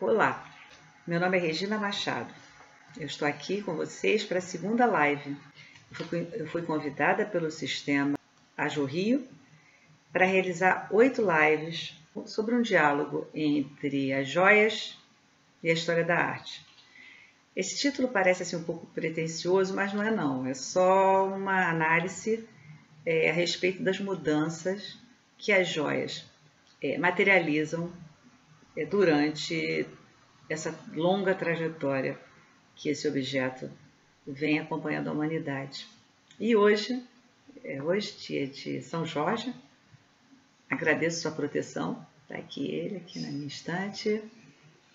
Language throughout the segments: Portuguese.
Olá, meu nome é Regina Machado. Eu estou aqui com vocês para a segunda live. Eu fui convidada pelo sistema Ajo Rio para realizar 8 lives sobre um diálogo entre as joias e a história da arte. Esse título parece assim um pouco pretensioso, mas não é não. É só uma análise a respeito das mudanças que as joias materializam durante essa longa trajetória que esse objeto vem acompanhando a humanidade. E hoje, dia de São Jorge, agradeço sua proteção, está aqui na minha estante.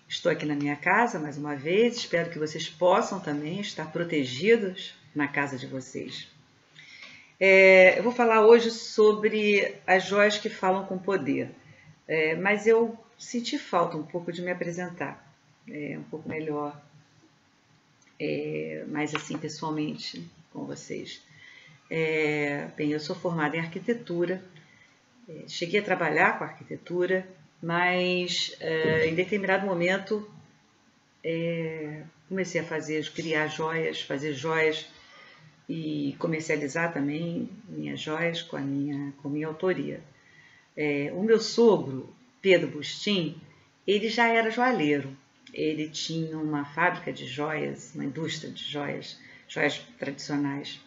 Estou aqui na minha casa mais uma vez, espero que vocês possam também estar protegidos na casa de vocês. Eu vou falar hoje sobre as joias que falam com poder, mas eu senti falta um pouco de me apresentar um pouco melhor, mais assim pessoalmente com vocês. Bem, eu sou formada em arquitetura, cheguei a trabalhar com arquitetura, mas em determinado momento comecei a criar joias, fazer joias e comercializar também minhas joias com minha autoria. O meu sogro, Pedro Bustin, ele já era joalheiro. Ele tinha uma fábrica de joias, uma indústria de joias, joias tradicionais.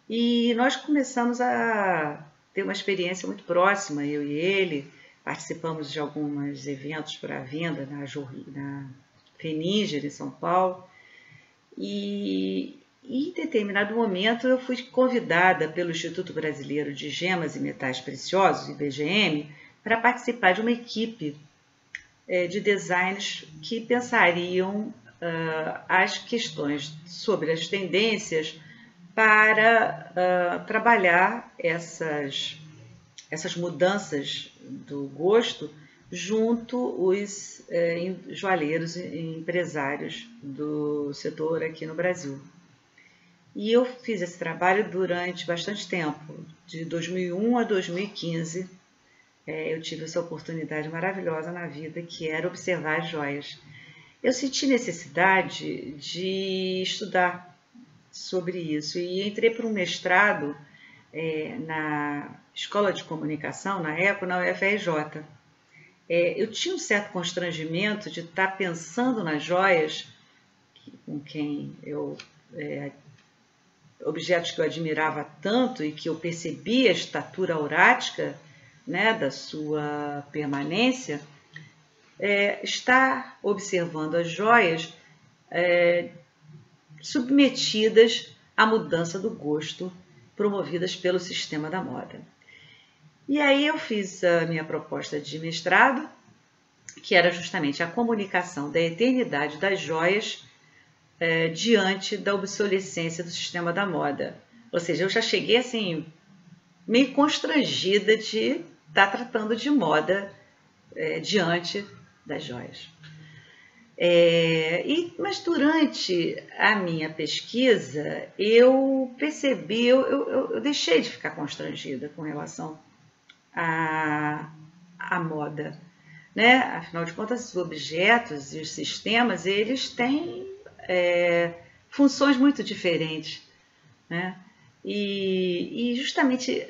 E nós começamos a ter uma experiência muito próxima, eu e ele. Participamos de alguns eventos para venda na Feninger, em São Paulo. E em determinado momento eu fui convidada pelo Instituto Brasileiro de Gemas e Metais Preciosos, IBGM, para participar de uma equipe de designers que pensariam as questões sobre as tendências para trabalhar essas mudanças do gosto junto os joalheiros e empresários do setor aqui no Brasil. E eu fiz esse trabalho durante bastante tempo, de 2001 a 2015. Eu tive essa oportunidade maravilhosa na vida, que era observar as joias. Eu senti necessidade de estudar sobre isso e entrei para um mestrado na Escola de Comunicação, na época, na UFRJ. Eu tinha um certo constrangimento de estar pensando nas joias, com quem objetos que eu admirava tanto e que eu percebia a estatura aurática, da sua permanência, estar observando as joias submetidas à mudança do gosto promovidas pelo sistema da moda. E aí eu fiz a minha proposta de mestrado, que era justamente a comunicação da eternidade das joias diante da obsolescência do sistema da moda. Ou seja, eu já cheguei assim, meio constrangida de estar tratando de moda diante das joias. Mas durante a minha pesquisa, eu percebi, eu deixei de ficar constrangida com relação à moda. Afinal de contas, os objetos e os sistemas, eles têm funções muito diferentes. E justamente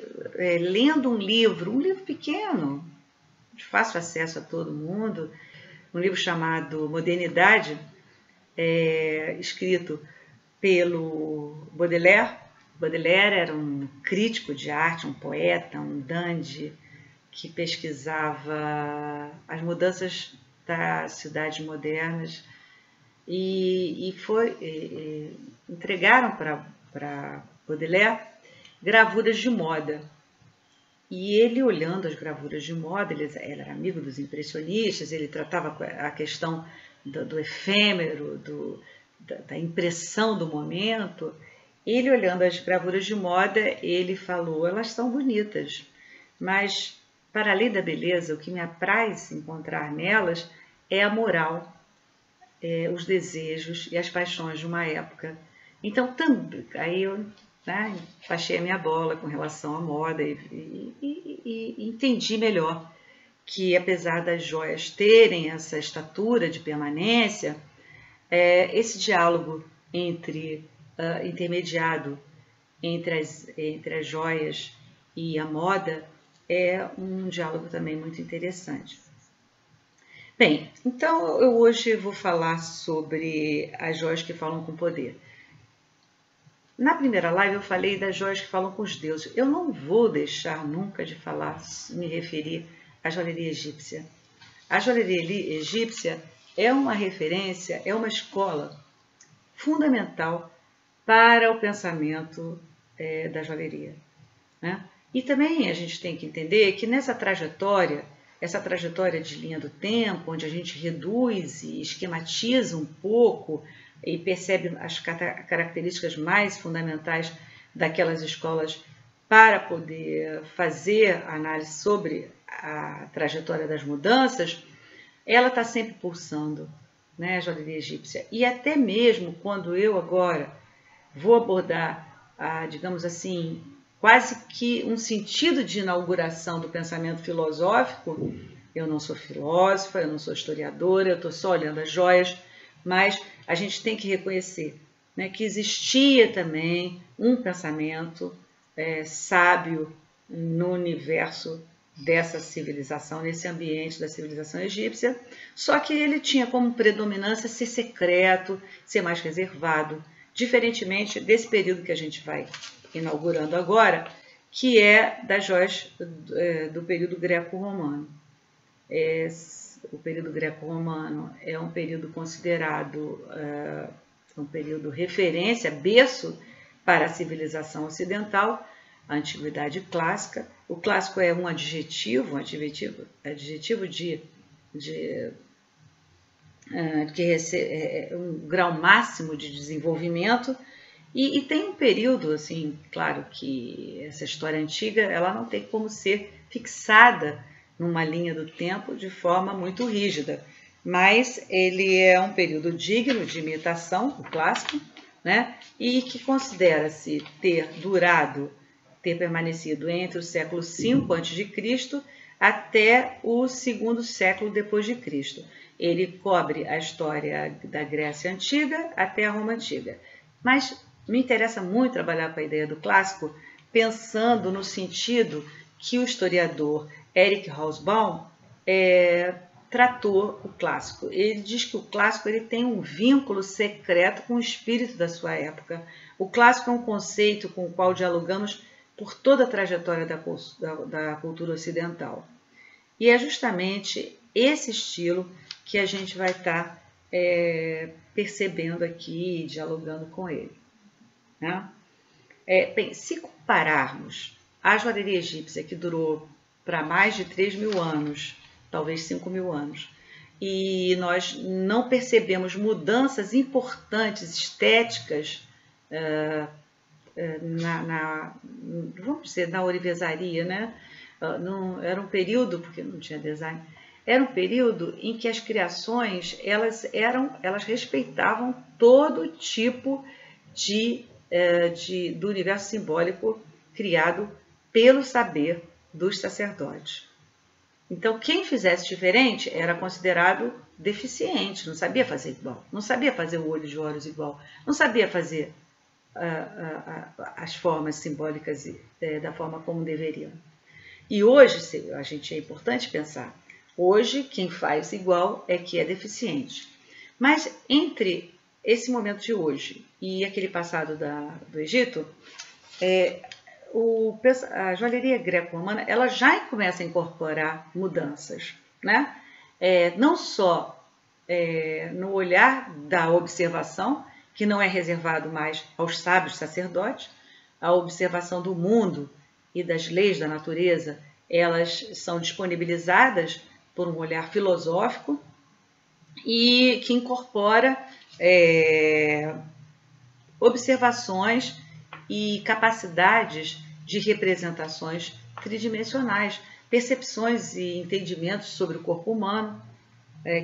lendo um livro pequeno, de fácil acesso a todo mundo, um livro chamado Modernidade, escrito pelo Baudelaire. Baudelaire era um crítico de arte, um poeta, um dandy, que pesquisava as mudanças das cidades modernas e entregaram para Baudelaire gravuras de moda. E ele, olhando as gravuras de moda, ele era amigo dos impressionistas, ele tratava a questão do efêmero, da impressão do momento. Ele, olhando as gravuras de moda, ele falou: elas são bonitas, mas para além da beleza, o que me apraz encontrar nelas é a moral, os desejos e as paixões de uma época. Então, aí eu baixei a minha bola com relação à moda e entendi melhor que apesar das joias terem essa estatura de permanência, esse diálogo intermediado entre as joias e a moda é um diálogo também muito interessante. Bem, então eu hoje vou falar sobre as joias que falam com poder. Na primeira live eu falei das joias que falam com os deuses. Eu não vou deixar nunca de me referir à joalheria egípcia. A joalheria egípcia é uma referência, é uma escola fundamental para o pensamento da joalheria, né? E também a gente tem que entender que nessa trajetória, essa trajetória de linha do tempo, onde a gente reduz e esquematiza um pouco e percebe as características mais fundamentais daquelas escolas para poder fazer análise sobre a trajetória das mudanças, ela está sempre pulsando, né, a joalheria egípcia. E até mesmo quando eu agora vou abordar, digamos assim, quase que um sentido de inauguração do pensamento filosófico, eu não sou filósofa, eu não sou historiadora, eu estou só olhando as joias, mas a gente tem que reconhecer, né, que existia também um pensamento sábio no universo dessa civilização, nesse ambiente da civilização egípcia, só que ele tinha como predominância ser secreto, ser mais reservado, diferentemente desse período que a gente vai inaugurando agora, que é das joias do período greco-romano. O período greco-romano é um período considerado um período referência, berço para a civilização ocidental, a antiguidade clássica. O clássico é um adjetivo que é um grau máximo de desenvolvimento. E tem um período, assim, claro que essa história antiga, ela não tem como ser fixada numa linha do tempo de forma muito rígida, mas ele é um período digno de imitação, o clássico, né? E que considera-se ter permanecido entre o século V a.C. até o segundo século depois de Cristo. Ele cobre a história da Grécia Antiga até a Roma Antiga. Mas me interessa muito trabalhar com a ideia do clássico, pensando no sentido que o historiador Eric Hobsbawm tratou o clássico. Ele diz que o clássico ele tem um vínculo secreto com o espírito da sua época. O clássico é um conceito com o qual dialogamos por toda a trajetória da cultura ocidental. E é justamente esse estilo que a gente vai estar percebendo aqui, dialogando com ele, né? Bem, se compararmos a joalheria egípcia, que durou para mais de 3.000 anos, talvez 5.000 anos, e nós não percebemos mudanças importantes, estéticas, vamos dizer, na ourivesaria, né? Era um período, porque não tinha design, era um período em que as criações elas respeitavam todo tipo do universo simbólico criado pelo saber dos sacerdotes. Então, quem fizesse diferente era considerado deficiente, não sabia fazer igual, não sabia fazer o olho de Horus igual, não sabia fazer as formas simbólicas da forma como deveriam. E hoje, a gente é importante pensar, hoje quem faz igual é que é deficiente. Mas entre esse momento de hoje e aquele passado do Egito, a joalheria greco-romana ela já começa a incorporar mudanças, né? Não só no olhar da observação, que não é reservado mais aos sábios sacerdotes, a observação do mundo e das leis da natureza, elas são disponibilizadas por um olhar filosófico e que incorpora observações e capacidades de representações tridimensionais, percepções e entendimentos sobre o corpo humano,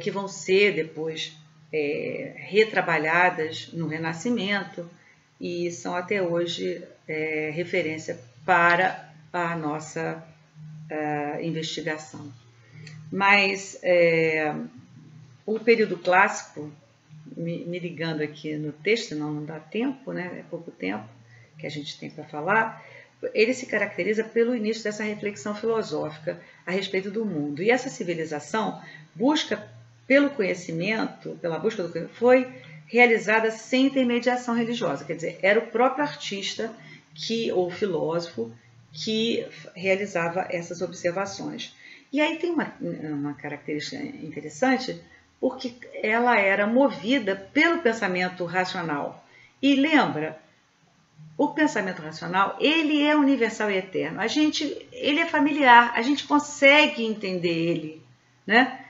que vão ser depois retrabalhadas no Renascimento e são até hoje referência para a nossa investigação. Mas o período clássico, me ligando aqui no texto, não dá tempo, né? É pouco tempo que a gente tem para falar, ele se caracteriza pelo início dessa reflexão filosófica a respeito do mundo. E essa civilização busca pelo conhecimento, pela busca do conhecimento, foi realizada sem intermediação religiosa, quer dizer, era o próprio artista ou filósofo que realizava essas observações. E aí tem uma característica interessante, porque ela era movida pelo pensamento racional. E lembra, o pensamento racional, ele é universal e eterno. Ele é familiar, a gente consegue entender ele, né?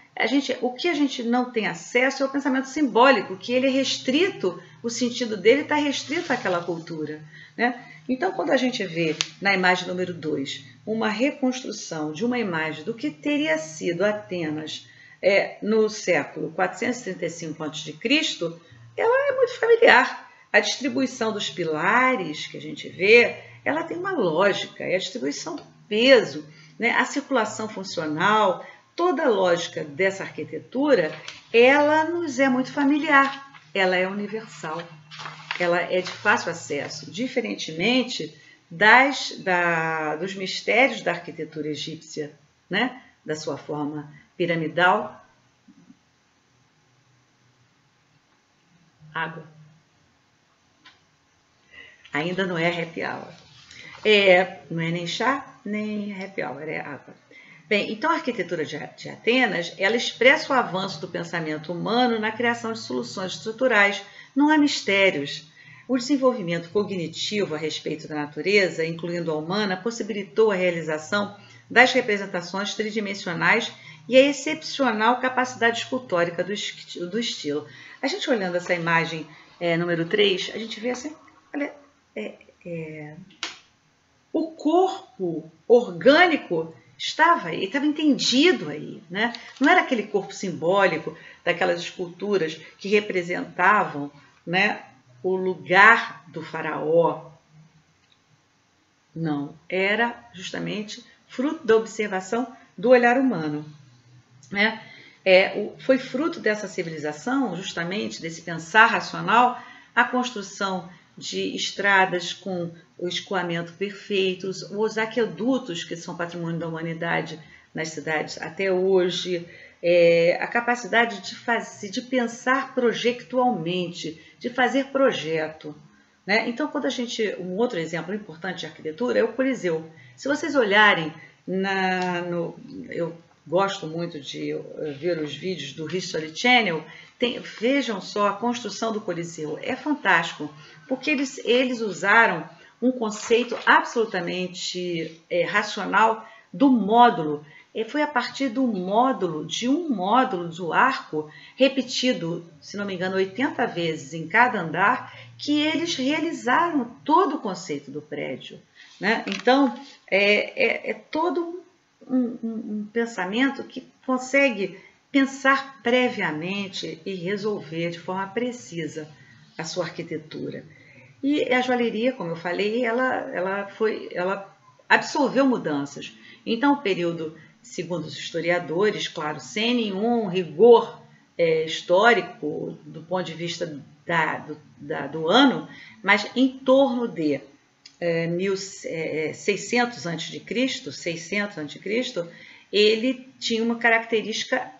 O que a gente não tem acesso é o pensamento simbólico, que ele é restrito, o sentido dele está restrito àquela cultura, né? Então, quando a gente vê na imagem número 2 uma reconstrução de uma imagem do que teria sido Atenas no século 435 a.C., ela é muito familiar. A distribuição dos pilares que a gente vê, ela tem uma lógica, é a distribuição do peso, né? A circulação funcional, toda a lógica dessa arquitetura, ela nos é muito familiar, ela é universal, ela é de fácil acesso, diferentemente dos mistérios da arquitetura egípcia, né? Da sua forma piramidal. Água. Ainda não é happy hour. Não é nem chá, nem happy hour, é água. Bem, então a arquitetura de Atenas, ela expressa o avanço do pensamento humano na criação de soluções estruturais, não há mistérios. O desenvolvimento cognitivo a respeito da natureza, incluindo a humana, possibilitou a realização das representações tridimensionais e a excepcional capacidade escultórica do estilo. A gente olhando essa imagem número 3, a gente vê assim, olha, o corpo orgânico estava aí, estava entendido aí, né? Não era aquele corpo simbólico daquelas esculturas que representavam, né, o lugar do faraó. Não, era justamente fruto da observação do olhar humano, né? Foi fruto dessa civilização, justamente desse pensar racional, a construção de estradas com o escoamento perfeito, os aquedutos que são patrimônio da humanidade nas cidades até hoje, a capacidade de pensar projectualmente, de fazer projeto, né? Então, um outro exemplo importante de arquitetura é o Coliseu. Se vocês olharem, eu gosto muito de ver os vídeos do History Channel, vejam só a construção do Coliseu, é fantástico, porque eles usaram um conceito absolutamente racional do módulo. Foi a partir de um módulo do arco, repetido, se não me engano, 80 vezes em cada andar, que eles realizaram todo o conceito do prédio, né? Então, todo um pensamento que consegue pensar previamente e resolver de forma precisa a sua arquitetura. E a joalheria, como eu falei, ela absorveu mudanças. Então, o período, segundo os historiadores, claro, sem nenhum rigor histórico do ponto de vista do ano, mas em torno de 600 a.C., ele tinha uma característica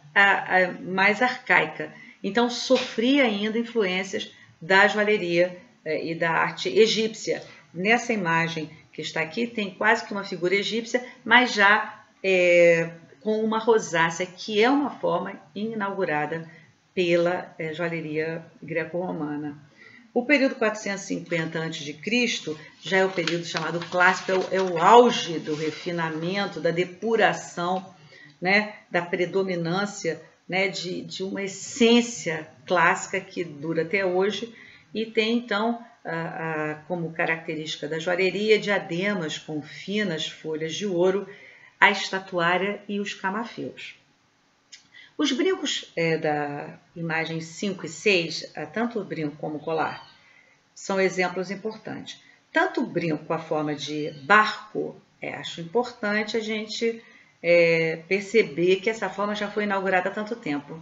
mais arcaica. Então, sofria ainda influências da joalheria e da arte egípcia. Nessa imagem que está aqui, tem quase que uma figura egípcia, mas já com uma rosácea, que é uma forma inaugurada pela joalheria greco-romana. O período 450 a.C. já é o período chamado clássico, é o auge do refinamento, da depuração, né, da predominância, né, de uma essência clássica que dura até hoje e tem, então, como característica da joalheria, diademas com finas folhas de ouro, a estatuária e os camafeus. Os brincos da imagem 5 e 6, tanto o brinco como o colar, são exemplos importantes. Tanto o brinco com a forma de barco, acho importante a gente perceber que essa forma já foi inaugurada há tanto tempo.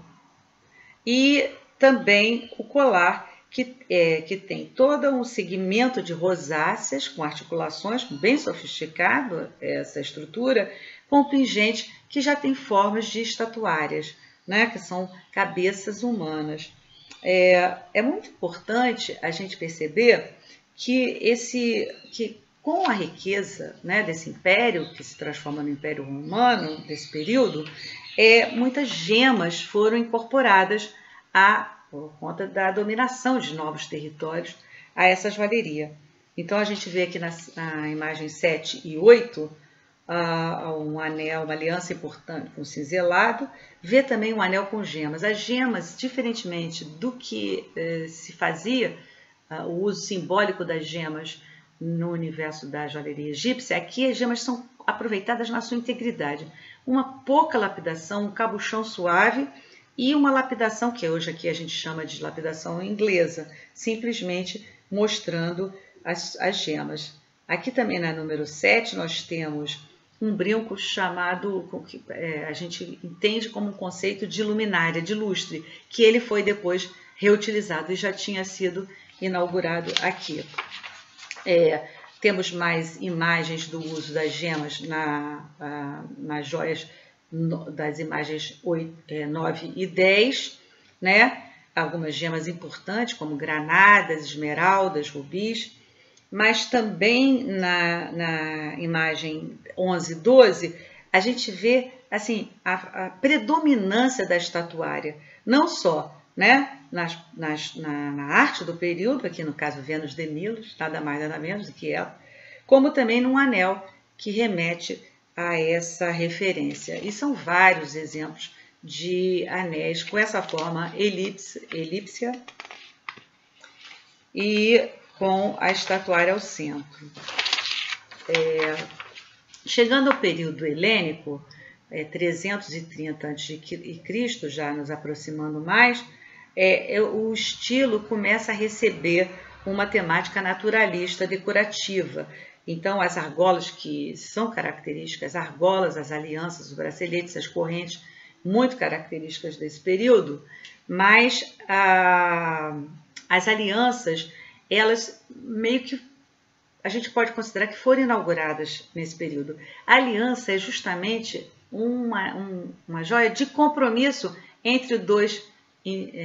E também o colar, que tem todo um segmento de rosáceas com articulações, bem sofisticado essa estrutura, com pingente que já tem formas de estatuárias, né, que são cabeças humanas. É muito importante a gente perceber que com a riqueza, né, desse império, que se transforma no Império Romano, desse período, muitas gemas foram incorporadas por conta da dominação de novos territórios a essa joalheria. Então, a gente vê aqui na imagem 7 e 8, um anel, uma aliança importante com cinzelado, vê também um anel com gemas. As gemas, diferentemente do que se fazia, o uso simbólico das gemas no universo da joalheria egípcia, aqui as gemas são aproveitadas na sua integridade. Uma pouca lapidação, um cabuchão suave e uma lapidação que hoje aqui a gente chama de lapidação inglesa, simplesmente mostrando as gemas. Aqui também na número 7 nós temos um brinco chamado, a gente entende como um conceito de luminária, de lustre, que ele foi depois reutilizado e já tinha sido inaugurado aqui. Temos mais imagens do uso das gemas nas joias das imagens 9 e 10, né? Algumas gemas importantes, como granadas, esmeraldas, rubis, mas também na imagem 11 e 12, a gente vê assim, a predominância da estatuária, não só, né, na arte do período, aqui no caso Vênus de Milos, nada mais nada menos do que ela, como também num anel que remete a essa referência. E são vários exemplos de anéis com essa forma elíptica e com a estatuária ao centro. Chegando ao período helênico, 330 a.C., já nos aproximando mais, o estilo começa a receber uma temática naturalista decorativa. Então, as argolas que são características, as argolas, as alianças, os braceletes, as correntes, muito características desse período, mas as alianças, elas meio que a gente pode considerar que foram inauguradas nesse período. A aliança é justamente uma joia de compromisso entre dois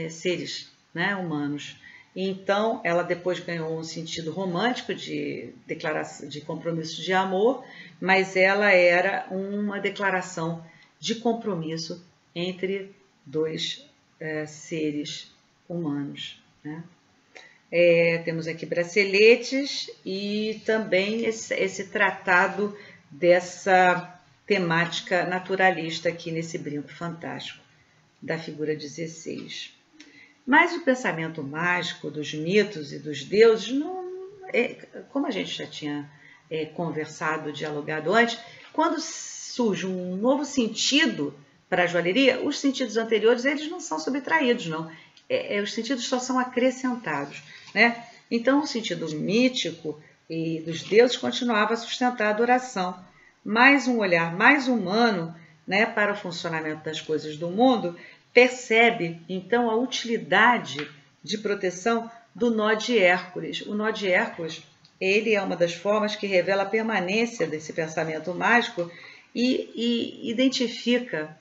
seres, né, humanos. Então, ela depois ganhou um sentido romântico de declaração, de compromisso de amor, mas ela era uma declaração de compromisso entre dois seres humanos, né? Temos aqui braceletes e também esse tratado dessa temática naturalista aqui nesse brinco fantástico da figura 16. Mas o pensamento mágico dos mitos e dos deuses, como a gente já tinha conversado, dialogado antes, quando surge um novo sentido para a joalheria, os sentidos anteriores eles não são subtraídos, não. Os sentidos só são acrescentados, né? Então, o sentido mítico e dos deuses continuava a sustentar a adoração, mas um olhar mais humano, né, para o funcionamento das coisas do mundo percebe, então, a utilidade de proteção do nó de Hércules. O nó de Hércules, ele é uma das formas que revela a permanência desse pensamento mágico e identifica,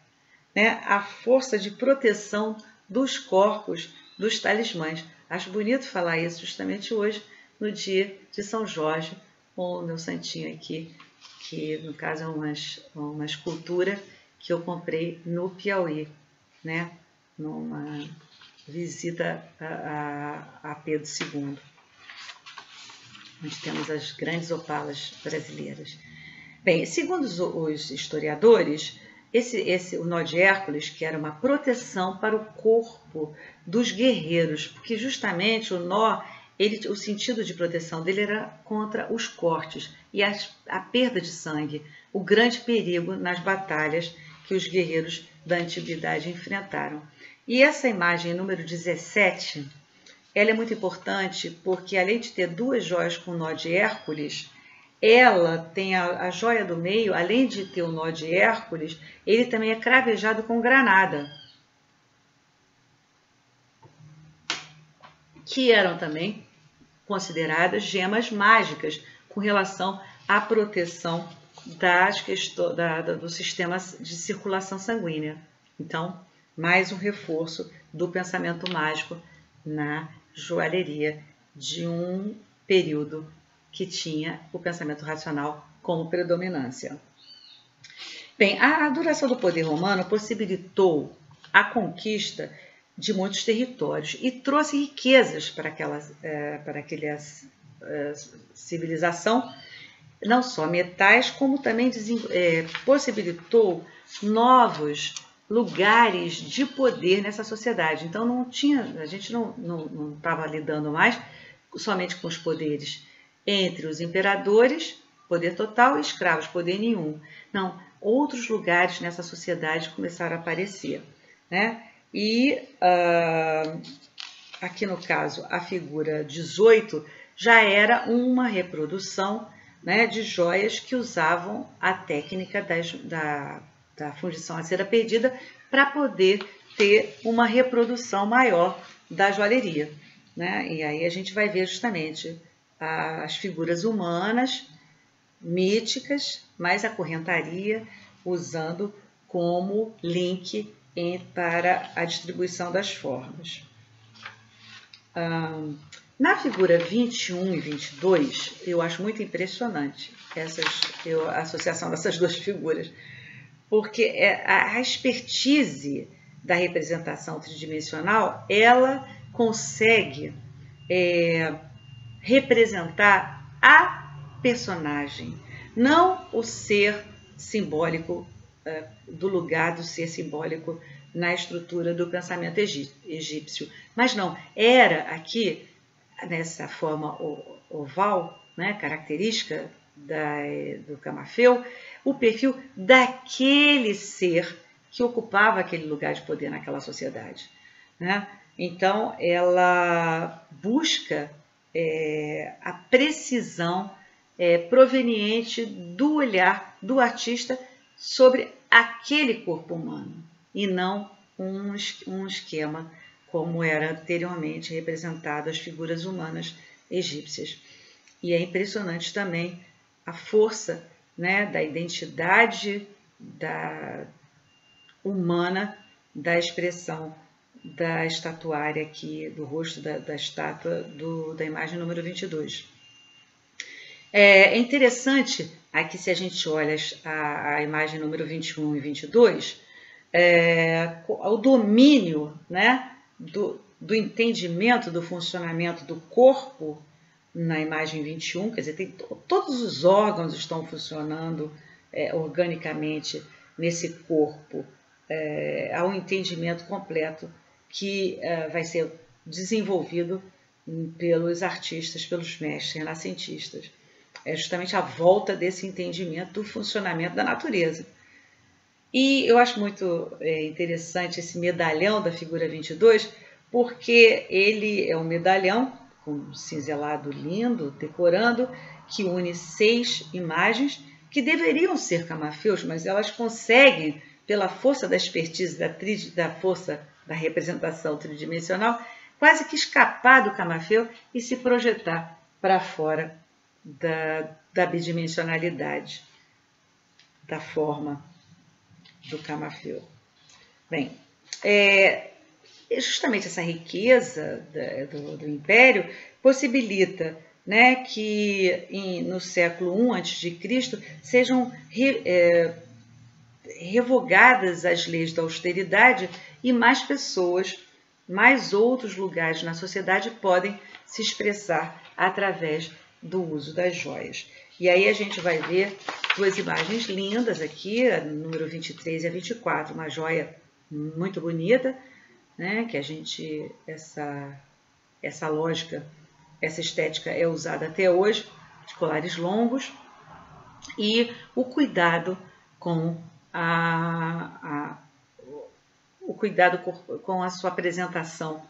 né, a força de proteção dos corpos, dos talismãs. Acho bonito falar isso justamente hoje, no dia de São Jorge, com o meu santinho aqui, que no caso é uma escultura que eu comprei no Piauí, né, numa visita a Pedro II, onde temos as grandes opalas brasileiras. Bem, segundo os historiadores, o nó de Hércules, que era uma proteção para o corpo dos guerreiros, porque justamente o nó, o sentido de proteção dele era contra os cortes e a perda de sangue, o grande perigo nas batalhas que os guerreiros da antiguidade enfrentaram. E essa imagem número 17, ela é muito importante porque além de ter duas joias com nó de Hércules, ela tem a joia do meio, além de ter o nó de Hércules, ele também é cravejado com granada, que eram também consideradas gemas mágicas com relação à proteção do sistema de circulação sanguínea. Então, mais um reforço do pensamento mágico na joalheria de um período que tinha o pensamento racional como predominância. Bem, a duração do poder romano possibilitou a conquista de muitos territórios e trouxe riquezas para aquela civilização, não só metais, como também possibilitou novos lugares de poder nessa sociedade. Então a gente não estava lidando mais somente com os poderes entre os imperadores, poder total, e escravos, poder nenhum. Não, outros lugares nessa sociedade começaram a aparecer, né? E aqui no caso a figura 18 já era uma reprodução, né, de joias que usavam a técnica da fundição a cera perdida para poder ter uma reprodução maior da joalheria, né? E aí a gente vai ver justamente as figuras humanas, míticas, mais a correntaria, usando como link para a distribuição das formas. Na figura 21 e 22, eu acho muito impressionante a associação dessas duas figuras, porque a expertise da representação tridimensional, ela consegue representar a personagem, não o ser simbólico, do lugar do ser simbólico na estrutura do pensamento egípcio. Mas não, era aqui, nessa forma oval, né, característica do camafeu, o perfil daquele ser que ocupava aquele lugar de poder naquela sociedade, né? Então, ela busca a precisão proveniente do olhar do artista sobre aquele corpo humano, e não um esquema como era anteriormente representado as figuras humanas egípcias. E é impressionante também a força, né, da identidade humana, da expressão da estatuária aqui, do rosto da estátua da imagem número 22. É interessante, aqui se a gente olha a imagem número 21 e 22, o domínio, né, do entendimento do funcionamento do corpo na imagem 21, quer dizer, todos os órgãos estão funcionando organicamente nesse corpo, há um entendimento completo que vai ser desenvolvido pelos artistas, pelos mestres renascentistas. É justamente a volta desse entendimento do funcionamento da natureza. E eu acho muito interessante esse medalhão da figura 22, porque ele é um medalhão com um cinzelado lindo, decorando, que une 6 imagens que deveriam ser camafeus, mas elas conseguem, pela força da expertise, da força da representação tridimensional, quase que escapar do camafeu e se projetar para fora da bidimensionalidade da forma do camafeu. Bem, justamente essa riqueza do Império possibilita, né, que no século I a.C. sejam revogadas as leis da austeridade e mais pessoas, mais outros lugares na sociedade podem se expressar através do uso das joias. E aí a gente vai ver duas imagens lindas aqui, a número 23 e a 24, uma joia muito bonita, né, que essa lógica, essa estética é usada até hoje, de colares longos, e o cuidado com a sua apresentação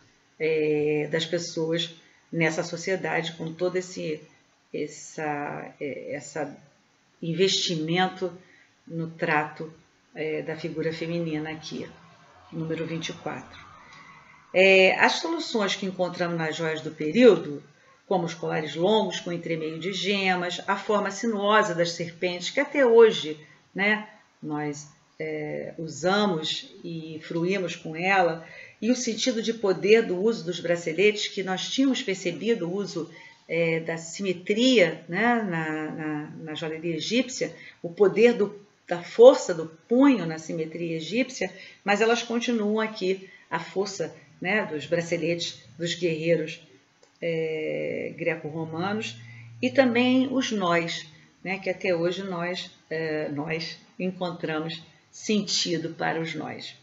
das pessoas nessa sociedade, com todo esse essa investimento no trato da figura feminina aqui, número 24. As soluções que encontramos nas joias do período, como os colares longos com entremeio de gemas, a forma sinuosa das serpentes, que até hoje, né, nós usamos e fruímos com ela, e o sentido de poder do uso dos braceletes, que nós tínhamos percebido o uso da simetria, né, na joalheria egípcia, o poder da força do punho na simetria egípcia, mas elas continuam aqui, a força, né, dos braceletes dos guerreiros greco-romanos, e também os nós, né, que até hoje nós encontramos sentido para os nós.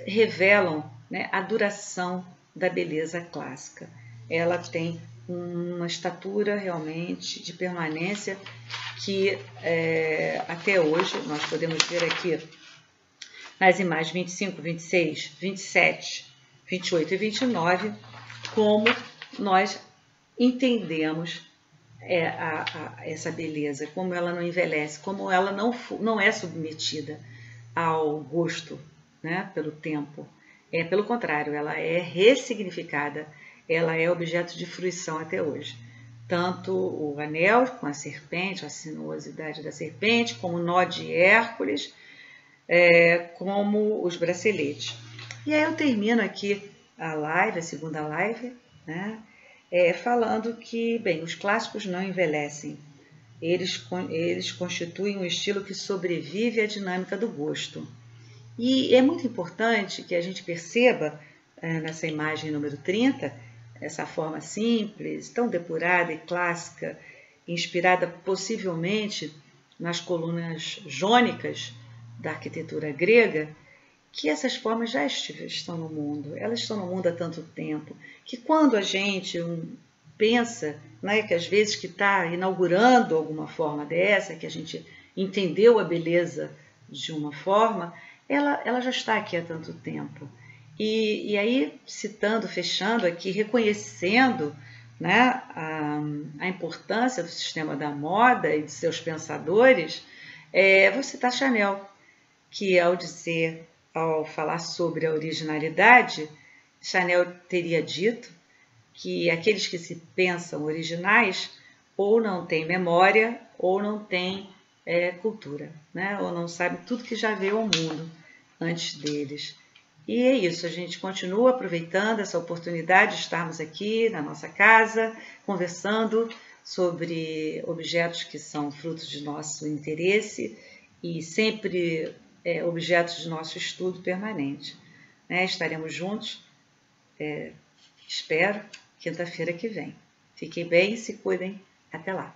Revelam, né, a duração da beleza clássica. Ela tem uma estatura realmente de permanência que até hoje, nós podemos ver aqui nas imagens 25, 26, 27, 28 e 29, como nós entendemos essa beleza, como ela não envelhece, como ela não é submetida ao gosto, né, pelo tempo. Pelo contrário, ela é ressignificada, ela é objeto de fruição até hoje. Tanto o anel com a serpente, a sinuosidade da serpente, como o nó de Hércules, como os braceletes. E aí eu termino aqui a segunda live, né, falando que, bem, os clássicos não envelhecem. Eles constituem um estilo que sobrevive à dinâmica do gosto. E é muito importante que a gente perceba, nessa imagem número 30, essa forma simples, tão depurada e clássica, inspirada possivelmente nas colunas jônicas da arquitetura grega, que essas formas já estão no mundo, elas estão no mundo há tanto tempo, que quando a gente pensa, né, que às vezes que está inaugurando alguma forma dessa, que a gente entendeu a beleza de uma forma, ela já está aqui há tanto tempo. E aí, fechando aqui, reconhecendo, né, a importância do sistema da moda e de seus pensadores, vou citar Chanel, que ao falar sobre a originalidade, Chanel teria dito que aqueles que se pensam originais ou não têm memória ou não têm cultura, né? Ou não sabem tudo que já veio ao mundo antes deles. E é isso, a gente continua aproveitando essa oportunidade de estarmos aqui na nossa casa, conversando sobre objetos que são frutos de nosso interesse e sempre objetos de nosso estudo permanente. Né? Estaremos juntos, espero, quinta-feira que vem. Fiquem bem e se cuidem. Até lá.